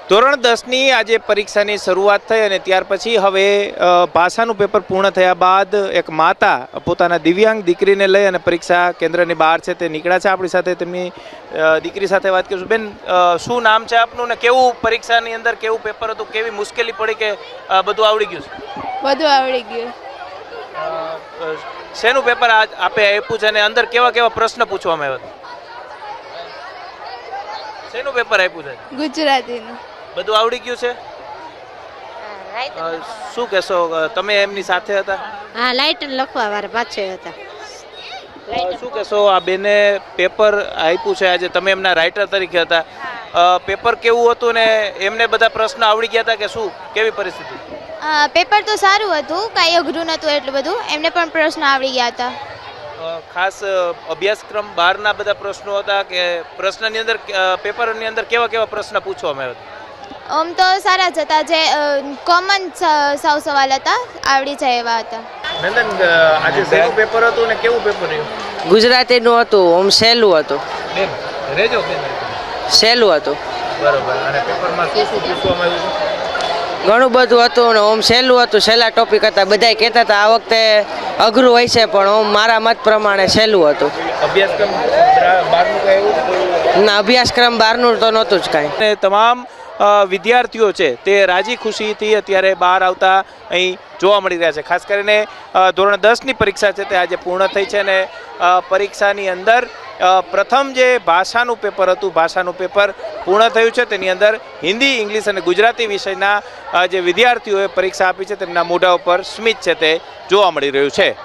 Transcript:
ધોરણ 10ની આજે પરીક્ષાની શરૂઆત થઈ અને ત્યાર પછી હવે ભાષાનું પેપર પૂર્ણ થયા બાદ એક માતા પોતાના દિવ્યાંગ દીકરીને લઈ અને પરીક્ષા કેન્દ્રની બહાર છે તે નીકળ્યા છે. આપણી સાથે તેમની દીકરી સાથે વાત કરીશું. બેન, શું નામ છે આપનું ને કેવું પરીક્ષાની અંદર કેવું પેપર હતું, કેવી મુશ્કેલી પડી કે બધું આવડી ગયું છે? બધું આવડી ગયું. શેનું પેપર આપે આપ્યું છે અને અંદર કેવા કેવા પ્રશ્ન પૂછવામાં આવ્યા હતા? શેનું પેપર આપ્યું છે? ગુજરાતીનું. બધું આવડી ગયું છે? શું કહેશો, તમે એમની સાથે હતા? હા, લાઇટ લખવા વાળા પાછળ હતા. શું કહેશો, આ બેને પેપર આપ્યું છે આજે, તમે એમના રાઇટર તરીકે હતા, પેપર કેવું હતું ને એમને બધા પ્રશ્ન આવડી ગયા હતા કે શું, કેવી પરિસ્થિતિ? પેપર તો સારું હતું, કાંઈ અઘરું નહોતું એટલું બધું. એમને પણ પ્રશ્ન આવડી ગયા હતા. ખાસ અભ્યાસક્રમ બહારના બધા પ્રશ્નો હતા કે પ્રશ્નની અંદર પેપરની અંદર કેવા કેવા પ્રશ્ન પૂછવામાં આવ્યા હતા? આમ તો સારા જ હતા, જે કોમન સૌ સવાલ હતા, આવડી જાય એવા હતા. નંદન, આજે શેનું પેપર હતું ને કેવું પેપર રહ્યું? ગુજરાતીનું હતું, ઓમ સહેલું હતું. બેન રેજો બેન. સહેલું હતું. બરોબર. અને પેપરમાં શું શું પૂછવામાં આવ્યું છે? ઘણું બધું હતું ને ઓમ સહેલું હતું, સહેલા ટોપિક હતા. બધાય કહેતા હતા આ વખતે અઘરું હોય છે, પણ ઓમ મારા મત પ્રમાણે સહેલું હતું. અભ્યાસક્રમ બહારનું કઈ એવું? ના, અભ્યાસક્રમ બહારનું તો નહોતું જ કાંઈ. તમામ વિદ્યાર્થીઓ છે તે રાજી ખુશીથી અત્યારે બહાર આવતા અહીં જોવા મળી રહ્યા છે. ખાસ કરીને ધોરણ 10ની પરીક્ષા છે તે આજે પૂર્ણ થઈ છે અને પરીક્ષાની અંદર પ્રથમ જે ભાષાનું પેપર હતું, ભાષાનું પેપર પૂર્ણ થયું છે. તેની અંદર હિન્દી, ઇંગ્લિશ અને ગુજરાતી વિષયના જે વિદ્યાર્થીઓએ પરીક્ષા આપી છે તેમના મોઢા ઉપર સ્મિત છે તે જોવા મળી રહ્યું છે.